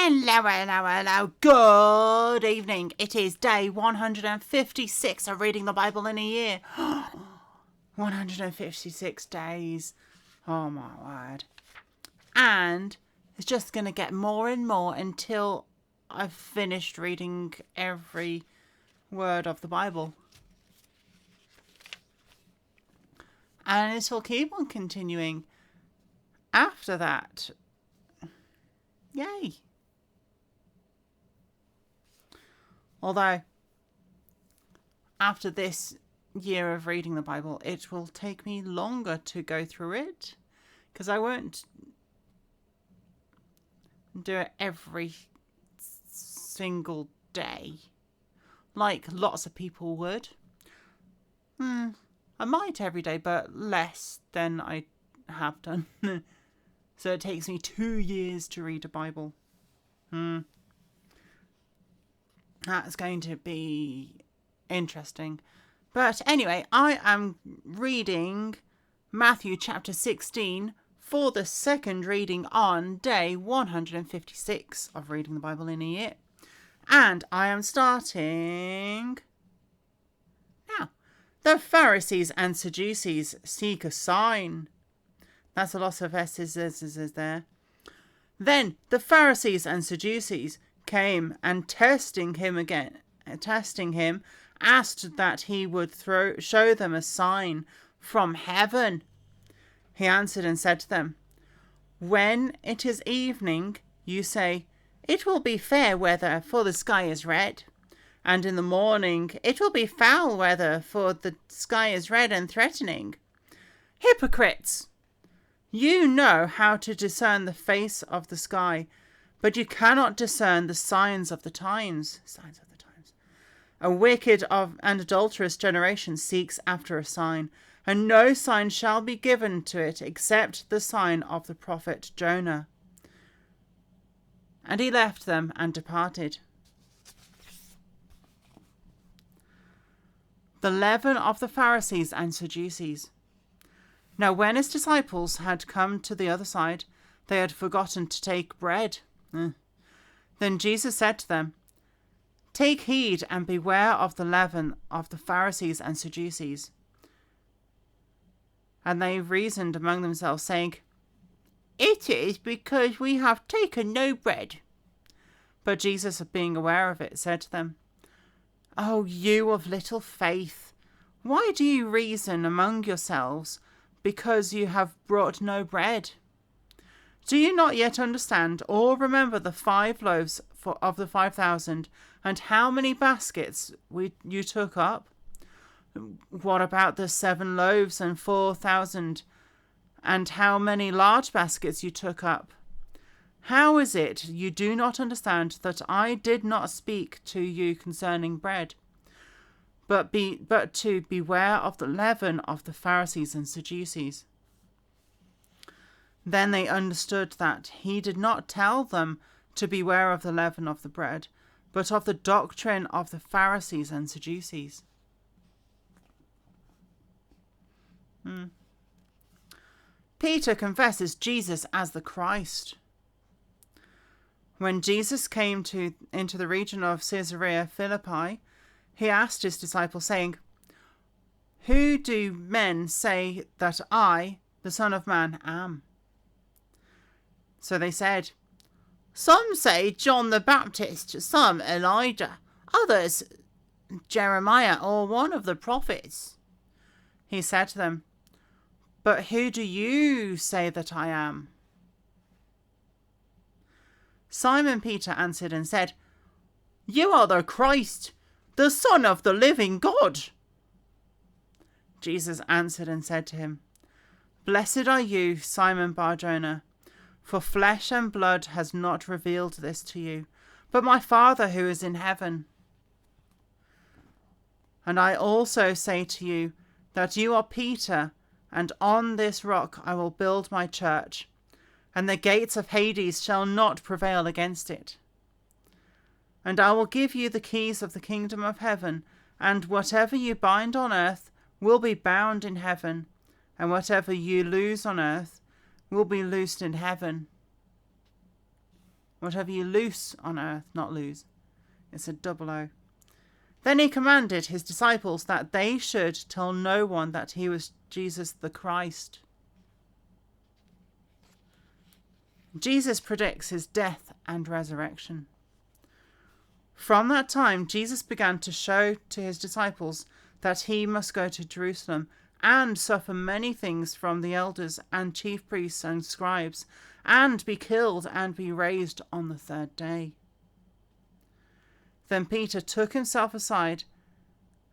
Hello. Good evening. It is day 156 of reading the Bible in a year. 156 days. Oh my word. And it's just going to get more and more until I've finished reading every word of the Bible. And it will keep on continuing after that. Yay. Although, after this year of reading the Bible, it will take me longer to go through it, because I won't do it every single day, like lots of people would. I might every day, but less than I have done. So it takes me 2 years to read a Bible. That's going to be interesting. But anyway, I am reading Matthew chapter 16 for the second reading on day 156 of reading the Bible in a year. And I am starting now. The Pharisees and Sadducees seek a sign. That's a lot of S's there. Then the Pharisees and Sadducees came and testing him, asked that he would show them a sign from heaven. He answered and said to them, "When it is evening, you say, 'It will be fair weather, for the sky is red.' And in the morning, 'It will be foul weather, for the sky is red and threatening.' Hypocrites! You know how to discern the face of the sky, but you cannot discern the signs of the times. A wicked and adulterous generation seeks after a sign, and no sign shall be given to it except the sign of the prophet Jonah." And he left them and departed. The leaven of the Pharisees and Sadducees. Now when his disciples had come to the other side, they had forgotten to take bread. Then Jesus said to them, "Take heed and beware of the leaven of the Pharisees and Sadducees." And they reasoned among themselves, saying, "It is because we have taken no bread." But Jesus, being aware of it, said to them, "O you of little faith, why do you reason among yourselves, because you have brought no bread? Do you not yet understand or remember the 5 loaves of the 5,000, and how many baskets you took up? What about the 7 loaves and 4,000, and how many large baskets you took up? How is it you do not understand that I did not speak to you concerning bread, but to beware of the leaven of the Pharisees and Sadducees?" Then they understood that he did not tell them to beware of the leaven of the bread, but of the doctrine of the Pharisees and Sadducees. Peter confesses Jesus as the Christ. When Jesus came into the region of Caesarea Philippi, he asked his disciples, saying, "Who do men say that I, the Son of Man, am?" So they said, "Some say John the Baptist, some Elijah, others Jeremiah or one of the prophets." He said to them, "But who do you say that I am?" Simon Peter answered and said, "You are the Christ, the Son of the living God." Jesus answered and said to him, "Blessed are you, Simon Bar-Jonah, for flesh and blood has not revealed this to you, but my Father who is in heaven. And I also say to you that you are Peter, and on this rock I will build my church, and the gates of Hades shall not prevail against it. And I will give you the keys of the kingdom of heaven, and whatever you bind on earth will be bound in heaven, and whatever you loose on earth will be loosed in heaven." Whatever you loose on earth, not lose. It's a double O. Then he commanded his disciples that they should tell no one that he was Jesus the Christ. Jesus predicts his death and resurrection. From that time, Jesus began to show to his disciples that he must go to Jerusalem and suffer many things from the elders and chief priests and scribes, and be killed and be raised on the third day. Then Peter took himself aside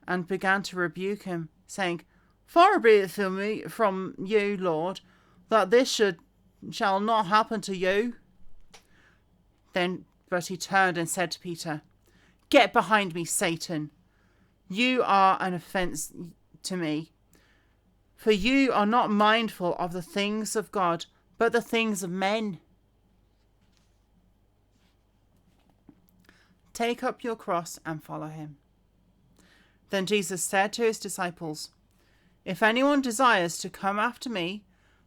and began to rebuke him, saying, Far be it from you, Lord, that this shall not happen to you. But he turned and said to Peter, Get behind me, Satan. You are an offence to me, for you are not mindful of the things of God, but the things of men. Take up your cross and follow him. Then Jesus said to his disciples, If anyone desires to come after me,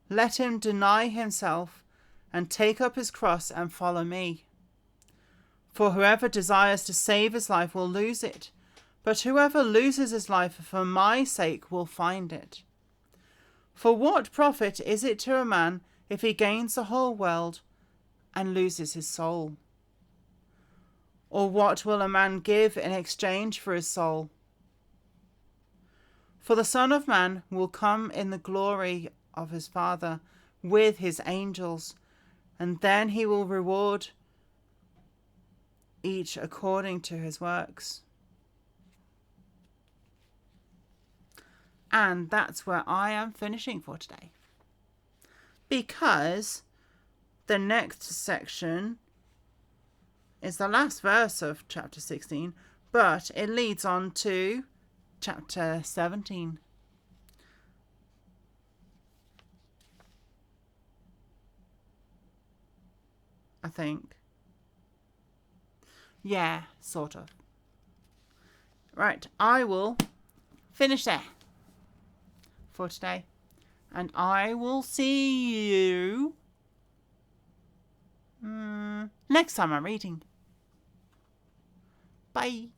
let him deny himself and take up his cross and follow me. For whoever desires to save his life will lose it, but whoever loses his life for my sake will find it. For what profit is it to a man if he gains the whole world and loses his soul? Or what will a man give in exchange for his soul? For the Son of Man will come in the glory of his Father with his angels, and then he will reward each according to his works. And that's where I am finishing for today, because the next section is the last verse of chapter 16, but it leads on to chapter 17. I think. Yeah, sort of. Right, I will finish there for today, and I will see you next time I'm reading. Bye.